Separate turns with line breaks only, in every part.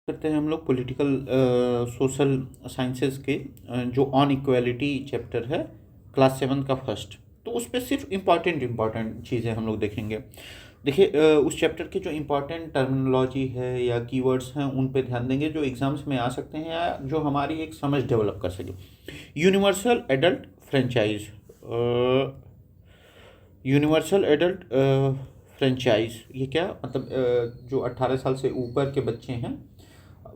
करते हैं हम लोग पॉलिटिकल सोशल साइंसेस के जो ऑन इक्वालिटी चैप्टर है क्लास 7 का फर्स्ट। तो उस पर सिर्फ इम्पॉर्टेंट चीज़ें हम लोग देखेंगे। देखिए उस चैप्टर के जो इम्पॉर्टेंट टर्मिनोलॉजी है या कीवर्ड्स हैं उन पे ध्यान देंगे जो एग्जाम्स में आ सकते हैं या जो हमारी एक समझ डेवलप कर सके। Universal adult franchise, universal adult franchise ये क्या मतलब, जो 18 साल से ऊपर के बच्चे हैं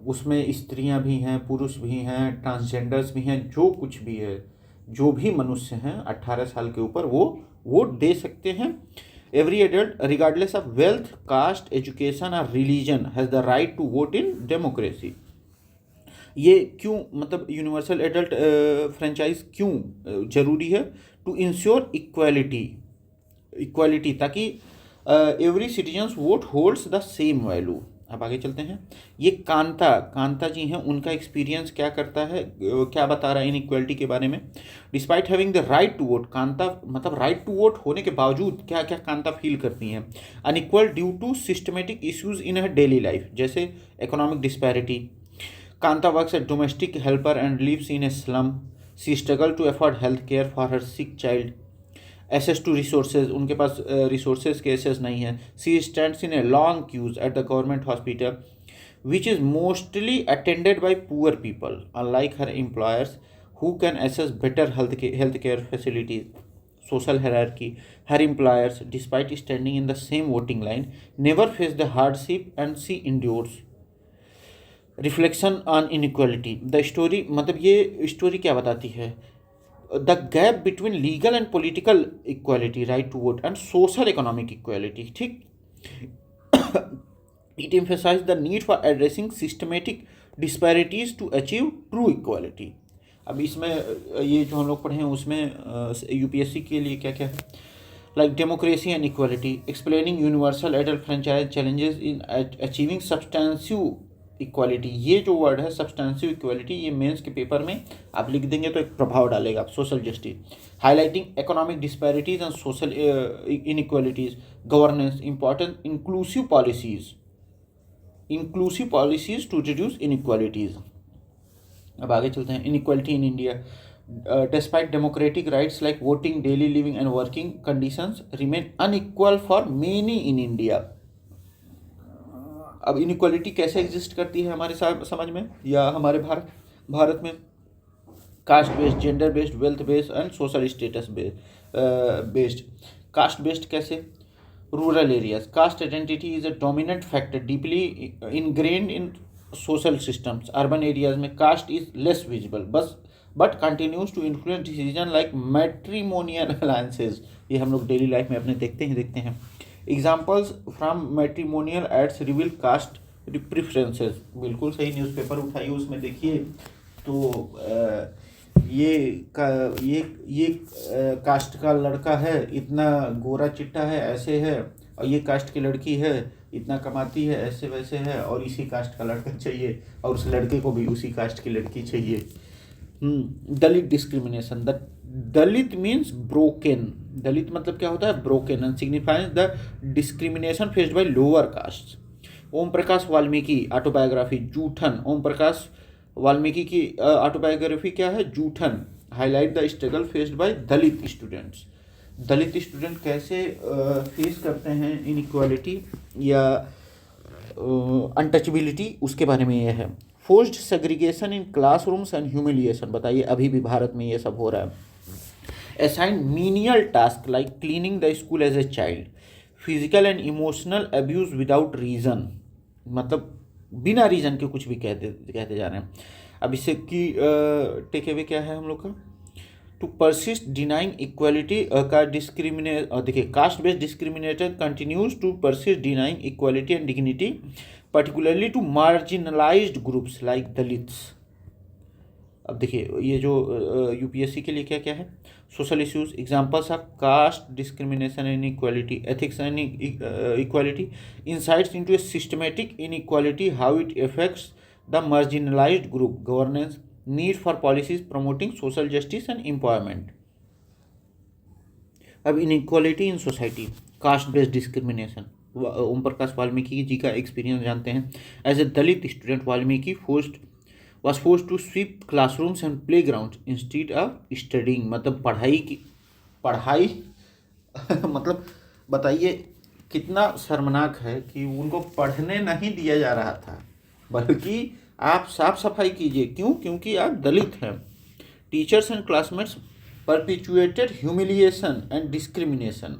उसमें स्त्रियां भी हैं, पुरुष भी हैं, ट्रांसजेंडर्स भी हैं, जो कुछ भी है, जो भी मनुष्य हैं 18 साल के ऊपर वो वोट दे सकते हैं। Every adult regardless of wealth, caste, education और religion has the right to vote in democracy. ये क्यों मतलब यूनिवर्सल एडल्ट फ्रेंचाइज क्यों जरूरी है? टू इंश्योर इक्वालिटी ताकि every citizens vote holds the same value. अब आगे चलते हैं। ये कांता जी हैं, उनका एक्सपीरियंस क्या करता है, क्या बता रहा है इन इक्वालिटी के बारे में। Despite having the right to vote, कांता मतलब राइट टू वोट होने के बावजूद क्या क्या कांता फील करती हैं। Unequal due to systematic issues in her daily life, जैसे economic disparity. Kanta works at domestic helper and lives in a slum. She struggle to afford health care for her sick child. Access to resources, उनके पास resources के access नहीं है। She stands in a long queues at the government hospital which is mostly attended by poor people unlike her employers who can access better healthcare facilities. Social hierarchy, her employers, despite standing in the same voting line, never face the hardship and she endures. Reflection on inequality, the story मतलब ये story क्या बताती है? The gap between legal and political equality, right to vote and social economic equality, ठीक। It emphasizes the need for addressing systematic disparities to achieve true equality. अब इसमें ये जो हम लोग पढ़े हैं उसमें यूपीएससी के लिए क्या क्या है, like democracy and equality, explaining universal adult franchise challenges in achieving substantive equality. ये जो वर्ड है सब्सटेंसिव इक्वालिटी, ये मेंस के पेपर में आप लिख देंगे तो एक प्रभाव डालेगा। Social justice, highlighting economic disparities and social inequalities, governance, important inclusive policies to reduce inequalities. अब आगे चलते हैं। Inequality in India, despite democratic rights like voting, daily living and working conditions remain unequal for many in India. अब inequality कैसे exist करती है हमारे समझ में या हमारे भारत में? Caste based, gender based, wealth based and social status based. Caste based कैसे? Rural areas, caste identity is a dominant factor deeply ingrained in social systems. Urban areas में caste is less visible but continues to influence decision like matrimonial alliances. ये हम लोग daily life में अपने देखते हैं। Examples from matrimonial ads reveal caste preferences. बिल्कुल सही, न्यूज़पेपर उठाइए उसमें देखिए तो ये कास्ट का लड़का है, इतना गोरा चिट्टा है, ऐसे है, और ये कास्ट की लड़की है, इतना कमाती है, ऐसे वैसे है, और इसी कास्ट का लड़का चाहिए और उस लड़के को भी उसी कास्ट की लड़की चाहिए। Dalit discrimination, the Dalit means broken. Dalit मतलब क्या होता है? Broken and signifies the discrimination faced by lower caste. Om Prakash Valmiki autobiography, Joothan. Om Prakash Valmiki की ऑटोबायोग्राफी क्या है? Joothan. Highlight the struggle faced by Dalit students. Dalit student कैसे फेस करते हैं इनइक्वालिटी या अनटचबिलिटी, उसके बारे में यह है। Forced segregation in classrooms and humiliation, बताइए अभी भी भारत में ये सब हो रहा है। Assign menial task like cleaning the school as a child. Physical and emotional abuse without reason, मतलब बिना रीज़न के कुछ भी कहते जा रहे हैं। अब इससे की टेक अवे क्या है हम लोग का? टू परसिस्ट डिनाइंग इक्वालिटी का देखिए, caste based discrimination continues to persist denying equality and dignity particularly to marginalized groups like Dalits. अब देखिए ये जो यूपीएससी के लिए क्या क्या है? Social issues, examples of caste discrimination and equality, ethics and equality, insights into a systematic inequality, how it affects the marginalised group, governance, need for policies promoting social justice and empowerment. अब inequality in society, caste based discrimination, Om Prakash Valmiki ji का experience जानते हैं। As a Dalit student Valmiki was forced to sweep classrooms and playgrounds instead of studying। मतलब पढ़ाई मतलब बताइए कितना शर्मनाक है कि उनको पढ़ने नहीं दिया जा रहा था, बल्कि आप साफ सफाई कीजिए। क्यों? क्योंकि आप दलित हैं। Teachers and classmates perpetuated humiliation and discrimination।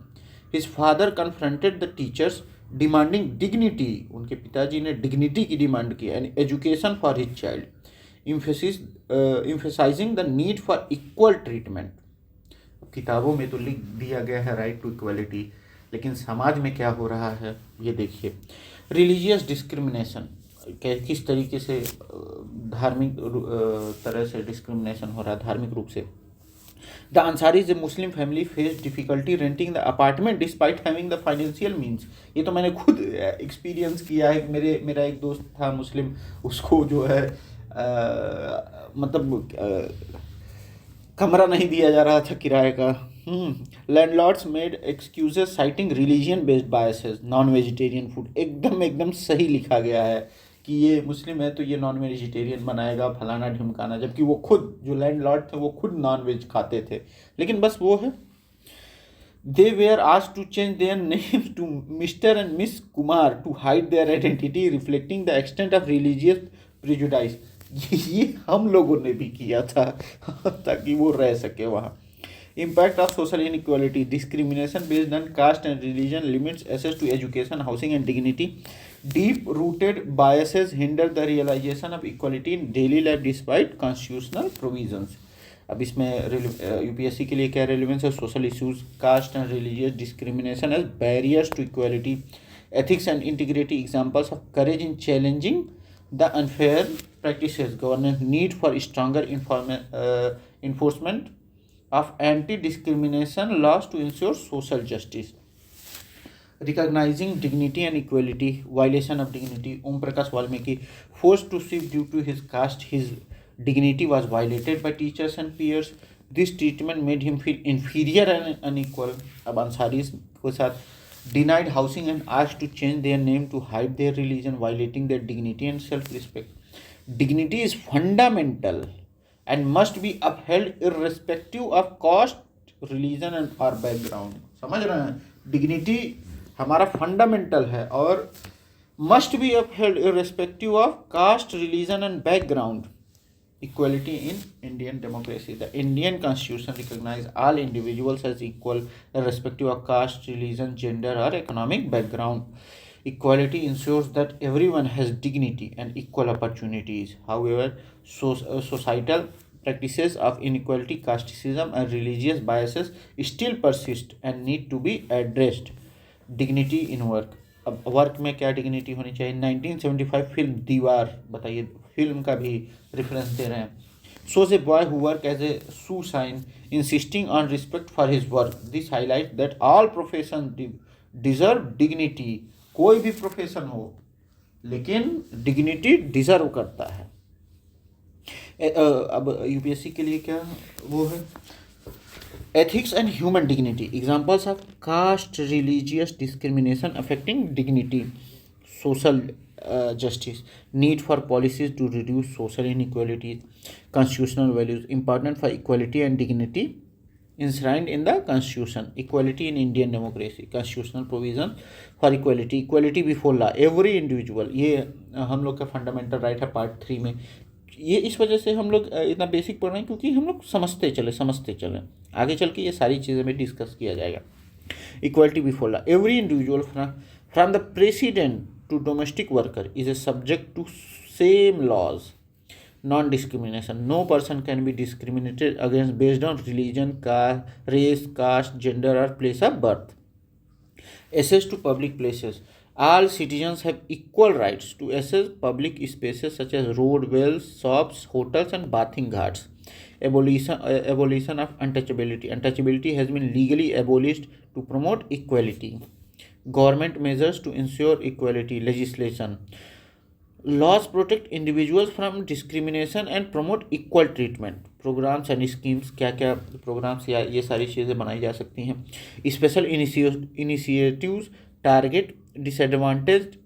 His father confronted the teachers demanding dignity। उनके पिताजी ने डिग्निटी की डिमांड की and education for his child emphasizing the need for equal treatment। किताबों में तो लिख दिया गया है राइट टू इक्वलिटी, लेकिन समाज में क्या हो रहा है ये देखिए। रिलीजियस डिस्क्रिमिनेशन, किस तरीके से धार्मिक तरह से डिस्क्रिमिनेशन हो रहा है धार्मिक रूप से। The Ansaris a Muslim family face difficulty renting the apartment despite having the financial means. ये तो मैंने खुद एक्सपीरियंस किया है। मेरा एक दोस्त था मुस्लिम, उसको जो है कमरा नहीं दिया जा रहा था किराए का। Landlords made excuses citing religion based biases. Non vegetarian food एकदम सही लिखा गया है कि ये मुस्लिम है तो ये नॉन वेजिटेरियन बनाएगा, फलाना ढिमकाना, जबकि वो खुद जो लैंडलॉर्ड थे वो खुद नॉन वेज खाते थे। लेकिन बस वो है, they were asked to change their name to mister and miss Kumar to hide their identity reflecting the extent of religious prejudice. ये हम लोगों ने भी किया था ताकि वो रह सके वहाँ। Impact of social inequality, discrimination based on caste and religion limits access to education, housing and dignity। Deep-rooted biases hinder the realization of equality in daily life despite constitutional provisions। अब इसमें यूपीएससी के लिए क्या relevance है? Social issues, caste and religious discrimination as barriers to equality, ethics and integrity, examples of courage in challenging the unfair practices, governance need for stronger enforcement of anti-discrimination laws to ensure social justice। Recognizing dignity and equality, violation of dignity, Om Prakash Valmiki forced to sweep due to his caste, his dignity was violated by teachers and peers। This treatment made him feel inferior and unequal। अब अंसारीज के साथ denied housing and asked to change their name to hide their religion, violating their dignity and self-respect। Dignity is fundamental and must be upheld irrespective of caste, religion and or background। समझ रहे हैं? Dignity हमारा fundamental है और must be upheld irrespective of caste, religion and background। Equality in Indian democracy, the Indian Constitution recognizes all individuals as equal irrespective of caste, religion, gender or economic background। Equality ensures that everyone has dignity and equal opportunities। However, societal practices of inequality, casteism and religious biases still persist and need to be addressed। Dignity in work, अब work में क्या dignity होनी चाहिए? 1975 film दीवार, बताइए film का भी reference दे रहे हैं। shows a boy who work as a shoe shine insisting on respect for his work। This highlights that all professions deserve dignity। कोई भी प्रोफेशन हो लेकिन डिग्निटी डिजर्व करता है। अब यूपीएससी के लिए क्या वो है? Ethics and human dignity, examples of caste religious discrimination affecting dignity, social justice, need for policies to reduce social inequalities, constitutional values important for equality and dignity enshrined in the constitution। Equality in Indian democracy, constitutional provision for equality, equality before law, every individual, ये हम लोग का fundamental right है part 3 में। ये इस वजह से हम लोग इतना बेसिक पढ़ रहे हैं क्योंकि हम लोग समझते चले आगे चल के ये सारी चीज़ें में डिस्कस किया जाएगा। Equality before law, every individual from the president to domestic worker is a subject to same laws। Non-discrimination, no person can be discriminated against based on religion, race, caste, gender or place of birth। Access to public places, all citizens have equal rights to access public spaces such as road, wells, shops, hotels and bathing ghats। Abolition of untouchability, untouchability has been legally abolished to promote equality। Government measures to ensure equality, legislation, laws protect individuals from discrimination and promote equal treatment। Programmes and schemes, क्या क्या programmes या ये सारी चीज़ें बनाई जा सकती हैं। Special initiatives target disadvantaged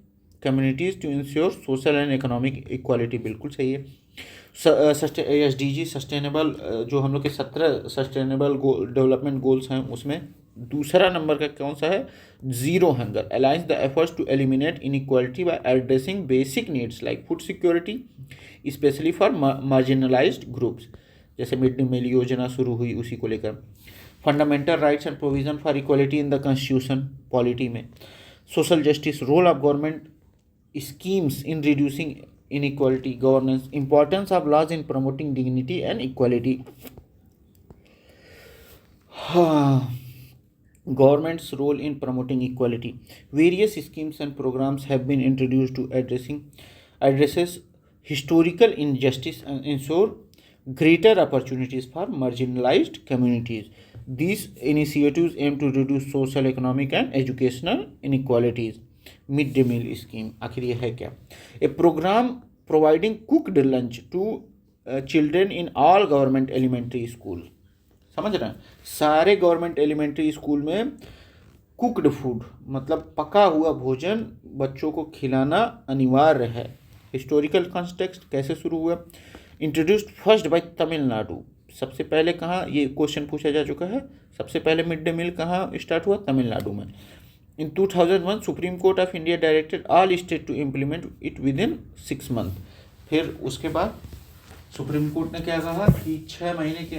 communities to ensure social and economic equality। बिल्कुल सही है। एस डी जी सस्टेनेबल, जो हम लोग के 17 सस्टेनेबल डेवलपमेंट गोल्स हैं उसमें दूसरा नंबर का कौन सा है? Zero hunger alliance the efforts to eliminate inequality by addressing basic needs like food security specially for marginalised groups. जैसे मिड डे मील योजना शुरू हुई उसी को लेकर। Fundamental rights and provision for equality in the constitution polity में। Social justice, role of government schemes in reducing inequality, governance, importance of laws in promoting dignity and equality, government's role in promoting equality. Various schemes and programs have been introduced to addresses historical injustice and ensure greater opportunities for marginalized communities. These initiatives aim to reduce social, economic and educational inequalities. Mid day meal scheme, आखिर ये है क्या? A programme providing cooked lunch to children in all government elementary school. समझ रहे हैं? सारे government elementary school में cooked food मतलब पका हुआ भोजन बच्चों को खिलाना अनिवार्य है। हिस्टोरिकल कॉन्टेक्स्ट कैसे शुरू हुआ? Introduced first by Tamil Nadu. सबसे पहले कहाँ, ये क्वेश्चन पूछा जा चुका है, सबसे पहले मिड डे मील कहाँ स्टार्ट हुआ? तमिलनाडु में। In 2001, Supreme Court of India directed all states to implement it within 6 months। फिर उसके बाद सुप्रीम कोर्ट ने क्या कहा कि 6 महीने के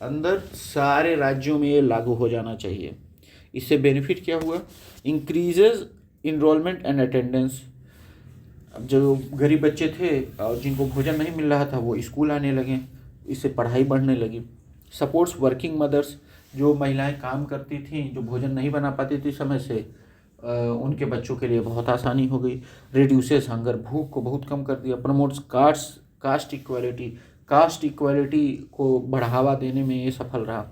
अंदर सारे राज्यों में ये लागू हो जाना चाहिए। इससे बेनिफिट क्या हुआ? Increases enrolment and attendance. अब जो गरीब बच्चे थे और जिनको भोजन नहीं मिल रहा था वो स्कूल आने लगे, इससे पढ़ाई बढ़ने लगी। सपोर्ट्स वर्किंग मदर्स, जो महिलाएं काम करती थीं, जो भोजन नहीं बना पाती थी समय से, उनके बच्चों के लिए बहुत आसानी हो गई। रिड्यूसेस हंगर, भूख को बहुत कम कर दिया। प्रमोट्स कास्ट इक्वालिटी को बढ़ावा देने में ये सफल रहा।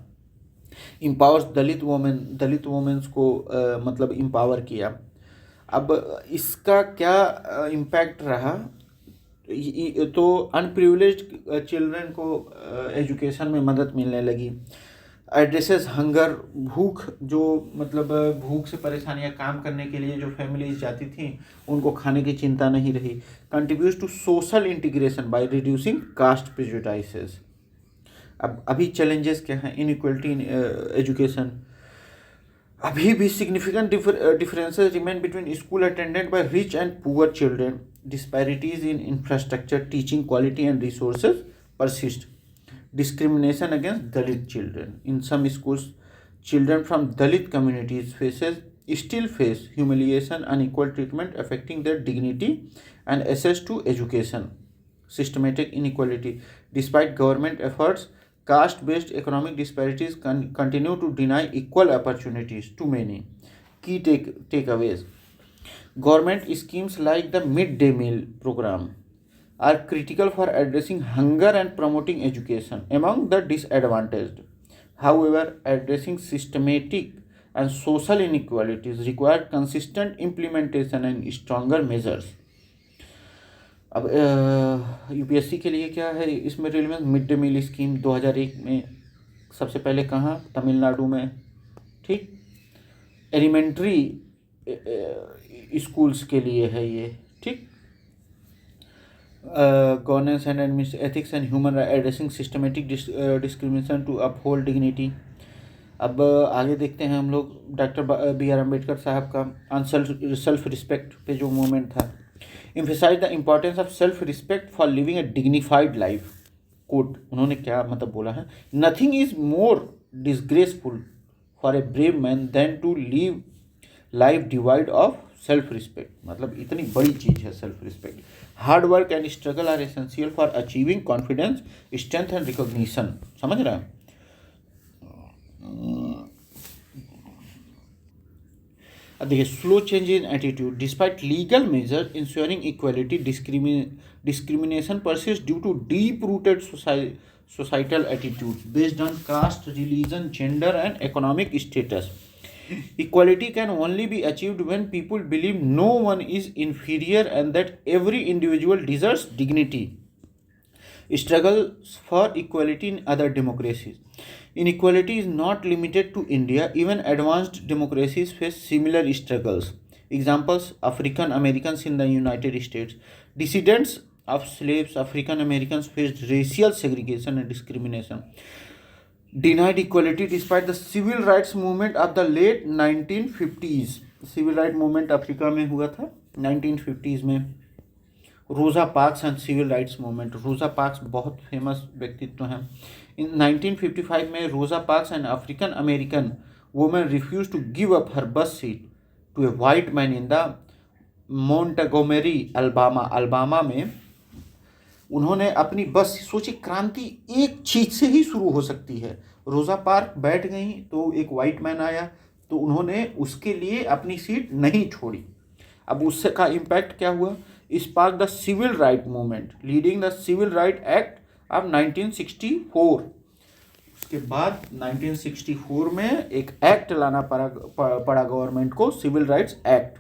इम्पावर्स दलित वोमेन्स को मतलब इम्पावर किया। अब इसका क्या इम्पैक्ट रहा? तो अनप्रिविलेज्ड चिल्ड्रन को एजुकेशन में मदद मिलने लगी। एड्रेसेस हंगर, भूख, जो मतलब भूख से परेशानियां, काम करने के लिए जो फैमिलीज जाती थी उनको खाने की चिंता नहीं रही। Contributes to social integration by reducing caste prejudices. अब अभी चैलेंजेस क्या हैं? इनइक्वालिटी इन एजुकेशन, अभी भी significant differences remain between school attended by rich and poor children. Disparities in infrastructure, teaching quality and resources persist. Discrimination against Dalit children. In some schools, children from Dalit communities still face humiliation, unequal treatment affecting their dignity and access to education. Systematic inequality. Despite government efforts, caste-based economic disparities continue to deny equal opportunities to many. Key takeaways. Government schemes like the midday meal program are critical for addressing hunger and promoting education among the disadvantaged. However, addressing systematic and social inequalities require consistent implementation and stronger measures. अब UPSC के लिए क्या है इसमें relevance? Mid day meal scheme 2001 में सबसे पहले कहाँ? तमिलनाडु में। ठीक, एलिमेंट्री स्कूल्स के लिए है ये। ठीक, governance and ethics and human addressing systematic discrimination to uphold dignity. अब आगे देखते हैं हम लोग डॉक्टर बी आर अम्बेडकर साहब का ऑन सेल्फ रिस्पेक्ट पे जो मूवमेंट था। Emphasise the importance of self respect for living a dignified life. Quote उन्होंने क्या मतलब बोला है? Nothing is more disgraceful for a brave man than to live life devoid of self respect. मतलब इतनी बड़ी चीज़ है self respect. Hard work and struggle are essential for achieving confidence, strength and recognition. समझ रहे हैं? अब देखिए, slow change in attitude despite legal measure ensuring equality, discrimination persist due to deep rooted societal attitudes based on caste, religion, gender and economic status. Equality can only be achieved when people believe no one is inferior and that every individual deserves dignity. Struggles for equality in other democracies. Inequality is not limited to India. Even advanced democracies face similar struggles. Examples: African Americans in the United States. Descendants of slaves, African Americans faced racial segregation and discrimination, denied equality despite the civil rights movement of the late 1950s. Civil right movement Africa में हुआ था 1950s में. Rosa Parks and civil rights movement. Rosa Parks बहुत famous व्यक्तित्व हैं. In 1955 में Rosa Parks and African American women refuse to give up her bus seat to a white man in the Montgomery Alabama में उन्होंने अपनी बस. सोचिए, क्रांति एक चीज से ही शुरू हो सकती है. रोज़ा पार्क बैठ गई तो एक वाइट मैन आया तो उन्होंने उसके लिए अपनी सीट नहीं छोड़ी. अब उससे का इम्पैक्ट क्या हुआ? Spark the civil right movement leading the civil right act of 1964. उसके बाद 1964 में एक एक्ट लाना पड़ा गवर्नमेंट को, सिविल राइट्स एक्ट.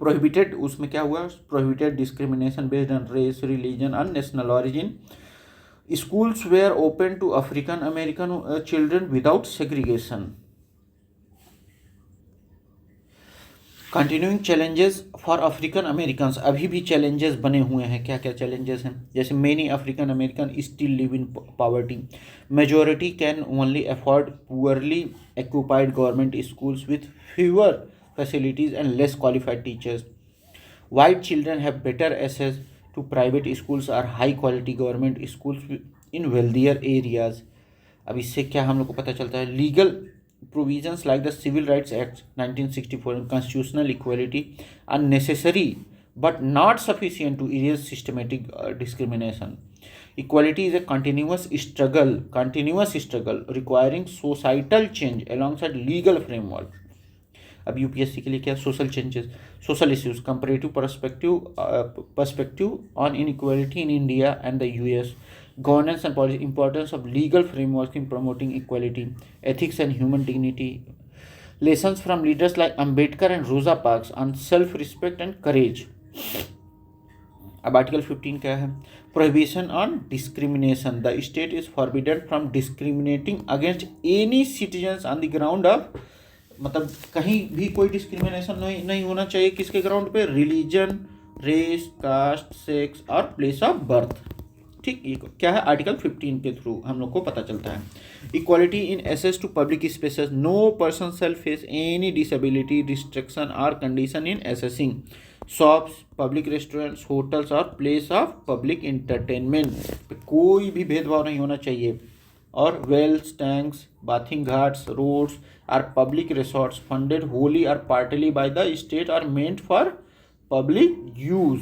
प्रोहिबिटेड, उसमें क्या हुआ? Prohibited discrimination based on race, religion और national origin. Schools were open to African American children without segregation. Continuing challenges for African American. अभी भी चैलेंजेस बने हुए हैं. क्या क्या चैलेंजेस हैं? जैसे many African American still live in poverty. Majority can only afford poorly occupied government schools with fewer facilities and less qualified teachers. White children have better access to private schools or high quality government schools in wealthier areas. अब इससे क्या हम लोग को पता चलता है? Legal provisions like the Civil Rights Act 1964 and constitutional equality are necessary but not sufficient to erase systematic discrimination. Equality is a continuous struggle requiring societal change alongside legal framework. अब यूपीएससी के लिए क्या? Social changes, social issues, comparative perspective on inequality in India and the US, governance and policy, importance of legal framework in promoting equality, ethics and human dignity, lessons from leaders like Ambedkar and रोजा parks on self respect and courage. अब article 15 क्या है? Prohibition on discrimination. The state is forbidden from discriminating against any citizens on the ground of, मतलब कहीं भी कोई discrimination नहीं होना चाहिए. किसके ग्राउंड पे? रिलीजन, रेस, कास्ट, सेक्स और प्लेस ऑफ बर्थ. ठीक, ये क्या है? आर्टिकल 15 के थ्रू हम लोग को पता चलता है. Equality in access to public spaces. No person shall face any disability, restriction और condition in accessing shops, public restaurants, hotels और प्लेस ऑफ पब्लिक इंटरटेनमेंट. कोई भी भेदभाव नहीं होना चाहिए. और wells, tanks, bathing ghats, roads और पब्लिक रिसोर्ट्स फंडेड होली और partly by the state are meant for public use.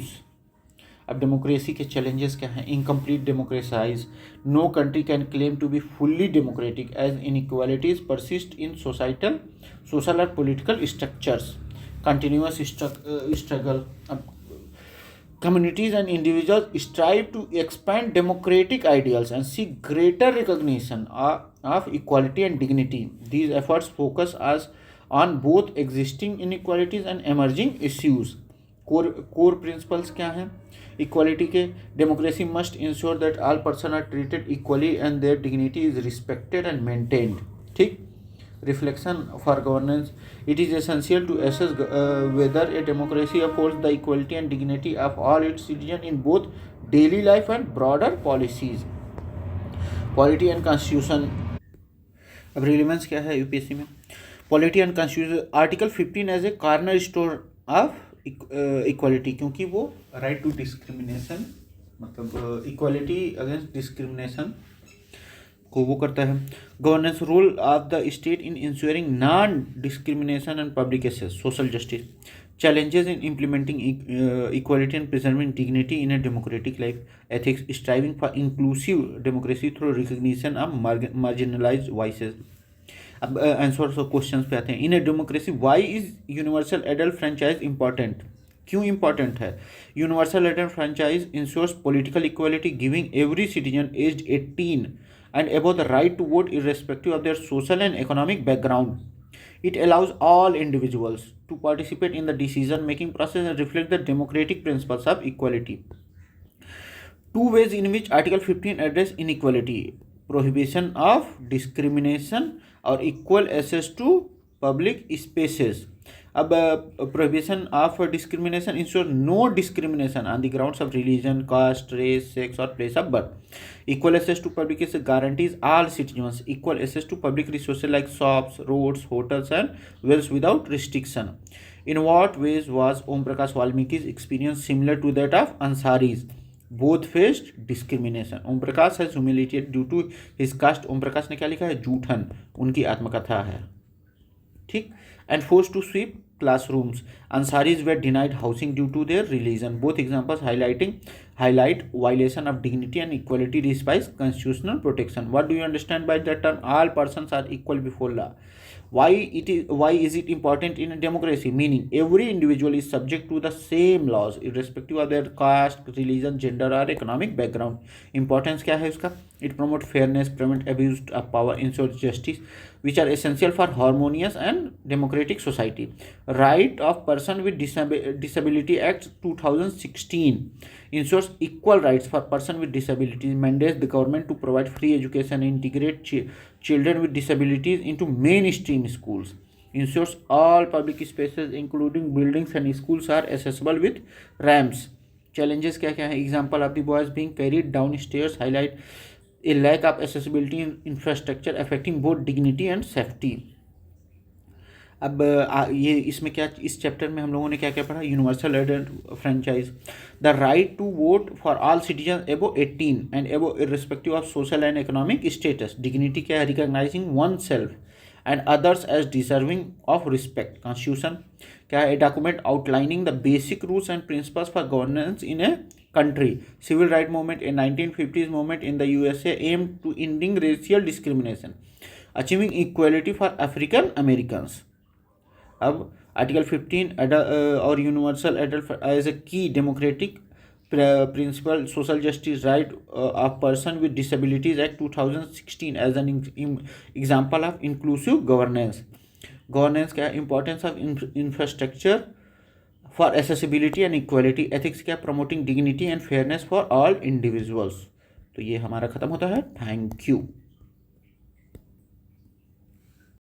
अब डेमोक्रेसी के चैलेंजेस क्या हैं? Incomplete democracies. No country can claim to be fully democratic as inequalities persist in social और political structures. Continuous struggle. Communities and individuals strive to expand democratic ideals and seek greater recognition of equality and dignity. These efforts focus on both existing inequalities and emerging issues. Core principles क्या हैं equality के? Democracy must ensure that all persons are treated equally and their dignity is respected and maintained. ठीक. Reflection for governance. It is essential to assess whether a democracy affords the equality and dignity of all its citizens in both daily life and broader policies. Polity and Constitution. अब relevance क्या है UPSC में? Polity and Constitution. Article 15 as a corner stone of equality, क्योंकि वो right to discrimination, मतलब equality against discrimination को वो करता है. Governance. Role of the state in ensuring non discrimination and public access, social justice. Challenges in implementing equality and preserving dignity in a democratic life. Ethics. Striving for inclusive democracy through recognition of marginalised voices. अब answers और questions पे आते हैं. In a democracy why is universal adult franchise important? क्यों important है? Universal adult franchise ensures political equality, giving every citizen aged 18 and above the right to vote irrespective of their social and economic background. It allows all individuals to participate in the decision making process and reflect the democratic principles of equality. Two ways in which Article 15 address inequality: prohibition of discrimination or equal access to public spaces. अब prohibition of discrimination ensure no discrimination on the grounds of religion, caste, race, sex और place of birth. Equal access to public guarantees all citizens equal access to public resources like shops, roads, hotels and wells without restriction. In what ways was Om Prakash Valmiki's experience similar to that of Ansari's? Both faced discrimination. Om Prakash has humiliated due to his caste. Om Prakash ने क्या लिखा है? जूठन उनकी आत्मकथा है, ठीक। And forced to sweep classrooms. Ansaris were denied housing due to their religion. Both examples highlight violation of dignity and equality reached by constitutional protection. What do you understand by that term? All persons are equal before law. Why is it important in a democracy? Meaning every individual is subject to the same laws irrespective of their caste, religion, gender or economic background. Importance क्या है इसका? It promote fairness, prevent abuse of power, ensure justice, which are essential for harmonious and democratic society. Right of Person with Disability Act 2016 ensures equal rights for person with disabilities, mandates the government to provide free education and integrate children with disabilities into mainstream schools, ensures all public spaces including buildings and schools are accessible with ramps. Challenges क्या क्या है? Example of the boys being carried down stairs highlight a lack of accessibility in infrastructure affecting both dignity and safety. अब ये इसमें क्या, इस chapter में हम लोगों ने क्या क्या पढ़ा? Universal adult franchise, the right to vote for all citizen above 18 and above irrespective of social and economic status. Dignity क्या है? Recognising one self and others as deserving of respect. Constitution क्या है? A document outlining the basic rules and principles for governance in a country. Civil right movement in 1950s movement in the USA aimed to ending racial discrimination, achieving equality for African Americans. अब article 15 और universal adult as a की democratic principle social justice right of person with disabilities act 2016 as an example of inclusive governance. Governance क्या? Importance of infrastructure for accessibility and equality. Ethics क्या? Promoting dignity and fairness for all individuals. तो ये हमारा खत्म होता है। Thank you.